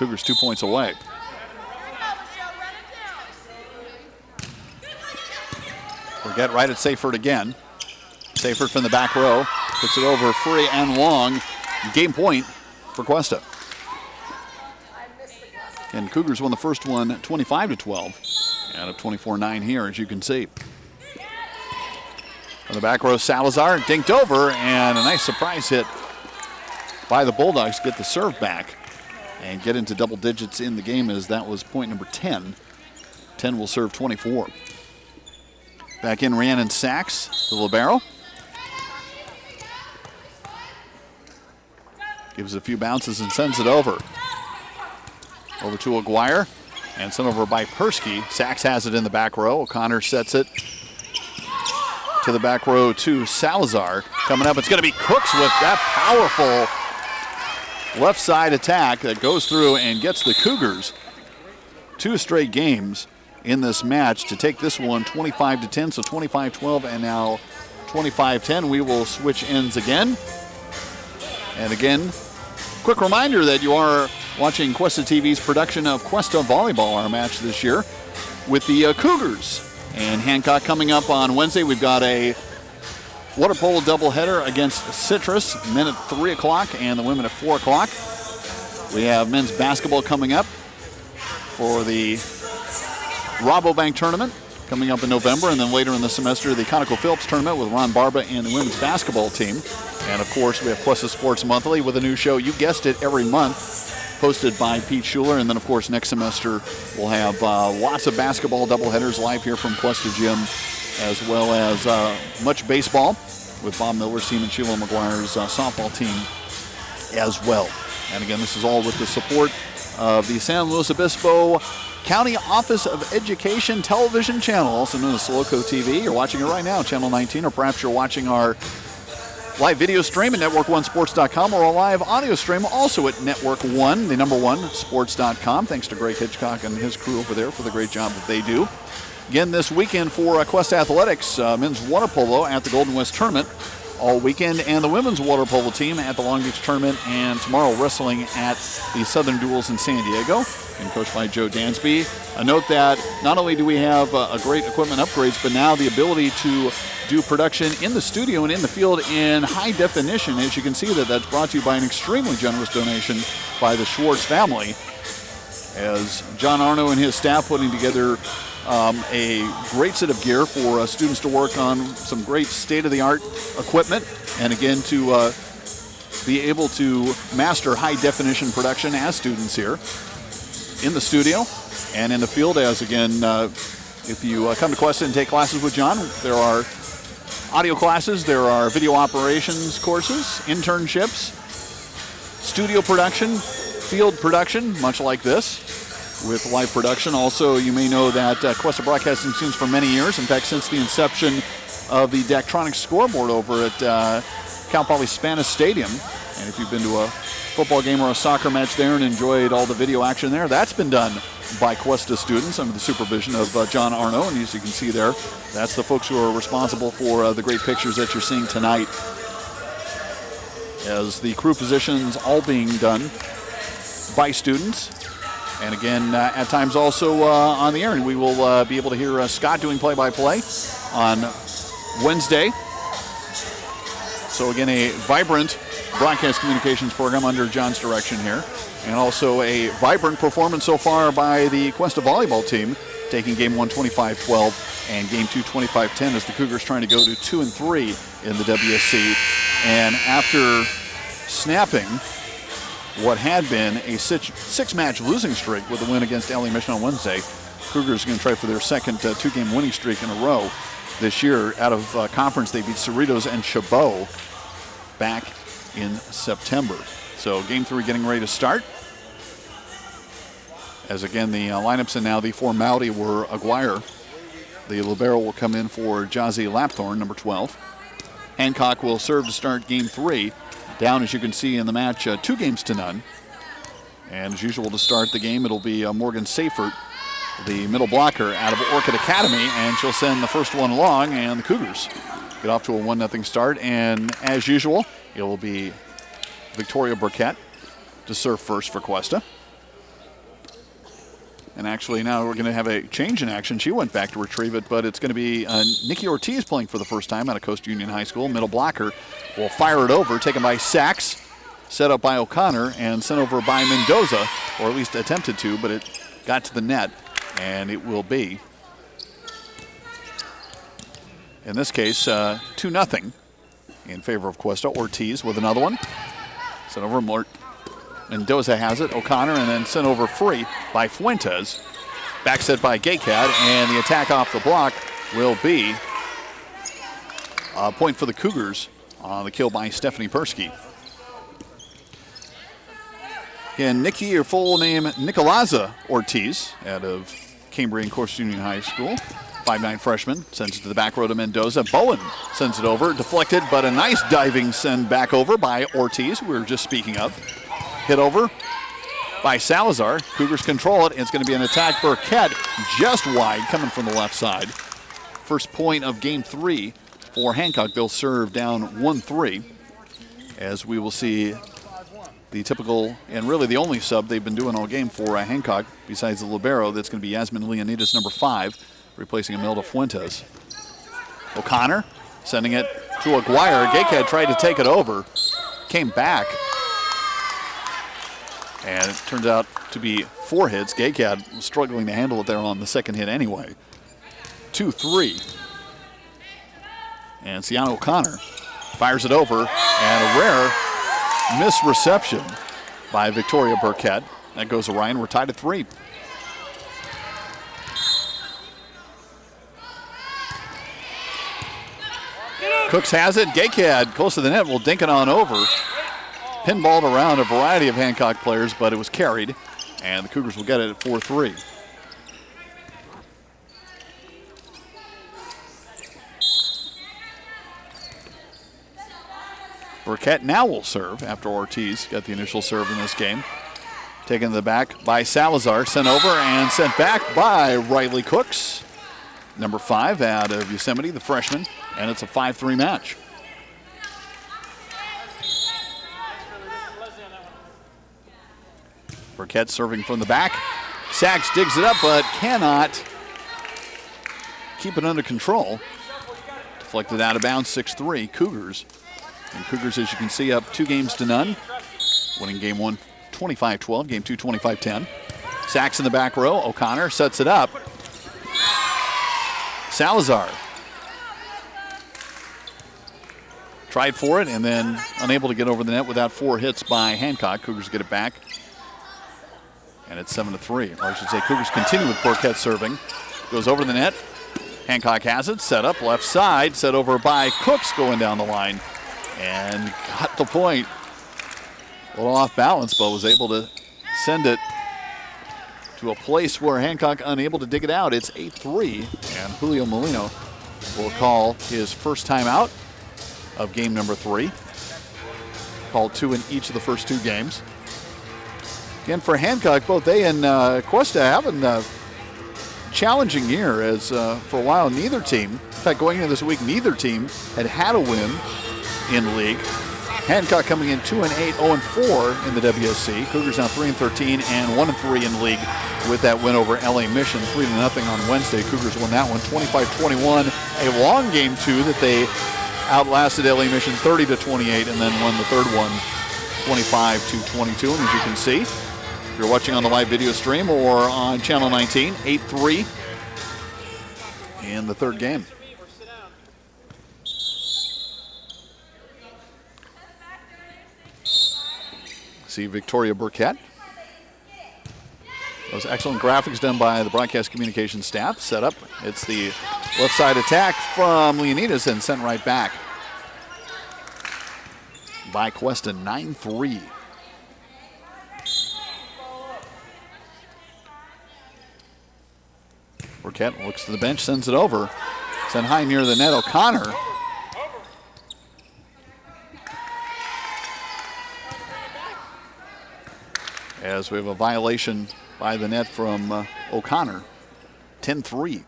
Cougars 2 points away. Forget right at Seyfert again. Seyfert from the back row. Puts it over free and long. Game point for Cuesta. And Cougars won the first one 25-12. Out of 24-9 here, as you can see. On the back row, Salazar dinked over, and a nice surprise hit by the Bulldogs. Get the serve back and get into double digits in the game, as that was point number 10. 10 will serve 24. Back in Rhiannon Sachs, the libero. Gives it a few bounces and sends it over. Over to Aguirre, and sent over by Persky. Sachs has it in the back row. O'Connor sets it to the back row to Salazar. Coming up, it's going to be Cooks with that powerful left side attack that goes through and gets the Cougars 2 straight games in this match to take this one 25-10, so 25-12 and now 25-10. We will switch ends again. And again, quick reminder that you are watching Cuesta TV's production of Cuesta Volleyball, our match this year, with the Cougars and Hancock coming up on Wednesday. We've got a water polo doubleheader against Citrus, men at 3 o'clock and the women at 4 o'clock. We have men's basketball coming up for the Rabobank tournament coming up in November, and then later in the semester, the ConocoPhillips tournament with Ron Barba and the women's basketball team. And of course, we have Cuesta Sports Monthly with a new show, you guessed it, every month, hosted by Pete Schuler. And then of course, next semester, we'll have lots of basketball doubleheaders live here from Cuesta Gym, as well as much baseball with Bob Miller's team and Sheila McGuire's softball team as well. And again, this is all with the support of the San Luis Obispo County Office of Education television channel, also known as Soloco TV. You're watching it right now, Channel 19, or perhaps you're watching our live video stream at network1sports.com, or a live audio stream also at Network 1, the number 1, sports.com. Thanks to Greg Hitchcock and his crew over there for the great job that they do. Again, this weekend for Cuesta Athletics, men's water polo at the Golden West Tournament all weekend, and the women's water polo team at the Long Beach Tournament, and tomorrow wrestling at the Southern Duels in San Diego, and coached by Joe Dansby. A note that not only do we have a great equipment upgrades, but now the ability to do production in the studio and in the field in high definition. As you can see, that's brought to you by an extremely generous donation by the Schwartz family, as John Arno and his staff putting together a great set of gear for students to work on some great state-of-the-art equipment, and again to be able to master high-definition production as students here in the studio and in the field. As again, if you come to Cuesta and take classes with John, there are audio classes, there are video operations courses, internships, studio production, field production, much like this, with live production. Also, you may know that Cuesta Broadcasting students for many years, in fact, since the inception of the Daktronics scoreboard over at Cal Poly Spanish Stadium, and if you've been to a football game or a soccer match there and enjoyed all the video action there, that's been done by Cuesta students under the supervision of John Arno. And as you can see there, that's the folks who are responsible for the great pictures that you're seeing tonight, as the crew positions all being done by students. And again, at times also on the air, and we will be able to hear Scott doing play-by-play on Wednesday. So again, a vibrant broadcast communications program under John's direction here, and also a vibrant performance so far by the Cuesta volleyball team, taking game 1 25-12 and game 2 25-10, as the Cougars trying to go to 2-3 in the WSC. And after snapping what had been a six-match losing streak with a win against LA Mission on Wednesday, Cougars are going to try for their second two-game winning streak in a row this year. Out of conference, they beat Cerritos and Chabot back in September. So game 3 getting ready to start. As again, the lineups and now the formality were Aguirre. The libero will come in for Jazzy Lapthorne, number 12. Hancock will serve to start game 3. Down, as you can see in the match, 2-0. And as usual to start the game, it'll be Morgan Seyfert, the middle blocker out of Orchid Academy, and she'll send the first one along, and the Cougars get off to a 1-0 start. And as usual, it will be Victoria Burkett to serve first for Cuesta. And actually now we're going to have a change in action. She went back to retrieve it, but it's going to be Nikki Ortiz playing for the first time out of Coast Union High School. Middle blocker will fire it over, taken by Sachs, set up by O'Connor, and sent over by Mendoza, or at least attempted to, but it got to the net, and it will be, in this case, 2-0 in favor of Cuesta. Ortiz with another one. Sent over Mendoza has it, O'Connor, and then sent over free by Fuentes. Back set by Gaycad, and the attack off the block will be a point for the Cougars on the kill by Stephanie Persky. Again, Nikki, your full name, Nicolaza Ortiz, out of Cambrian Coast Union High School. 5'9" freshman, sends it to the back row to Mendoza. Bowen sends it over, deflected, but a nice diving send back over by Ortiz, who we were just speaking of. Hit over by Salazar. Cougars control it. It's going to be an attack. Burkett just wide, coming from the left side. First point of game 3 for Hancock. They'll serve down 1-3, as we will see the typical, and really the only sub they've been doing all game for Hancock, besides the libero. That's going to be Yasmin Leonidas, number 5, replacing Imelda Fuentes. O'Connor sending it to Aguirre. Gaycad tried to take it over, came back, and it turns out to be 4 hits. Gaycad was struggling to handle it there on the second hit anyway. 2-3. And Sienna O'Connor fires it over, and a rare misreception by Victoria Burkett. That goes to Ryan. We're tied at 3. Cooks has it. Gaycad close to the net will dink it on over. Pinballed around a variety of Hancock players, but it was carried, and the Cougars will get it at 4-3. Burkett now will serve after Ortiz got the initial serve in this game. Taken to the back by Salazar, sent over and sent back by Riley Cooks. Number 5 out of Yosemite, the freshman, and it's a 5-3 match. Burkett serving from the back. Sachs digs it up, but cannot keep it under control. Deflected out of bounds, 6-3, Cougars. And Cougars, as you can see, up 2-0, winning game 1 25-12, game 2 25-10. Sachs in the back row. O'Connor sets it up. Salazar tried for it and then unable to get over the net without 4 hits by Hancock. Cougars get it back, and it's 7-3. Or I should say Cougars continue with Burkett serving. Goes over the net. Hancock has it, set up left side, set over by Cooks going down the line. And got the point. A little off balance, but was able to send it to a place where Hancock unable to dig it out. It's 8-3, and Julio Molino will call his first time out of game number 3. Called 2 in each of the first 2 games. Again, for Hancock, both they and Cuesta having a challenging year, as for a while neither team, in fact going into this week, neither team had a win in league. Hancock coming in 2-8, 0-4 in the WSC. Cougars now 3-13 and 1-3 in league with that win over LA Mission, 3-0 on Wednesday. Cougars won that one 25-21. A long game 2 that they outlasted LA Mission 30-28 and then won the third one 25-22. And as you can see, if you're watching on the live video stream or on Channel 19, 8-3 in the third game. See Victoria Burkett. Those excellent graphics done by the broadcast communications staff. Set up. It's the left side attack from Leonidas and sent right back by Cuesta, 9-3. Burkett looks to the bench, sends it over. Sent high near the net. O'Connor. As we have a violation by the net from O'Connor, 10-3.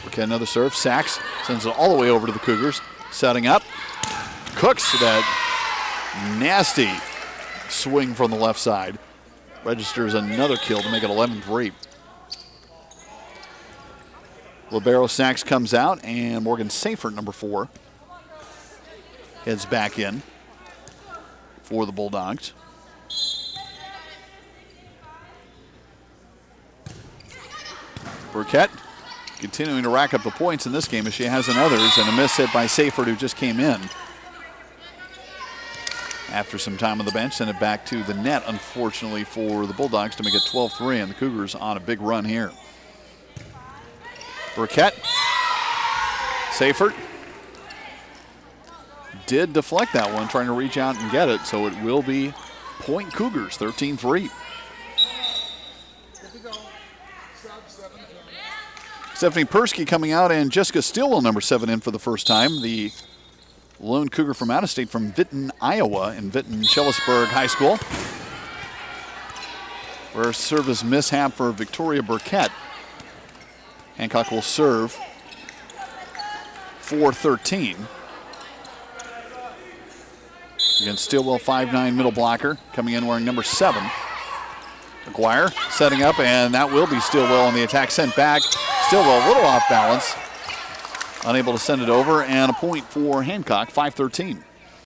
Burkett another serve. Sachs sends it all the way over to the Cougars. Setting up. Cooks that nasty swing from the left side. Registers another kill to make it 11-3. Libero Sachs comes out, and Morgan Seyfert, number 4, heads back in for the Bulldogs. Burkett continuing to rack up the points in this game as she has in others, and a miss hit by Seyfert, who just came in after some time on the bench. Sent it back to the net, unfortunately, for the Bulldogs to make it 12-3, and the Cougars on a big run here. Burkett. Seyfert did deflect that one, trying to reach out and get it, so it will be point Cougars, 13-3. Stephanie Persky coming out, and Jessica Stillwell, number 7, in for the first time. The lone Cougar from out of state from Vinton, Iowa, in Vinton-Shellisburg High School. Where a service mishap for Victoria Burkett. Hancock will serve 4-13. Against Stillwell, 5'9" middle blocker, coming in wearing number 7. McGuire setting up, and that will be Stillwell on the attack. Sent back. Stillwell a little off balance. Unable to send it over, and a point for Hancock, 5-13.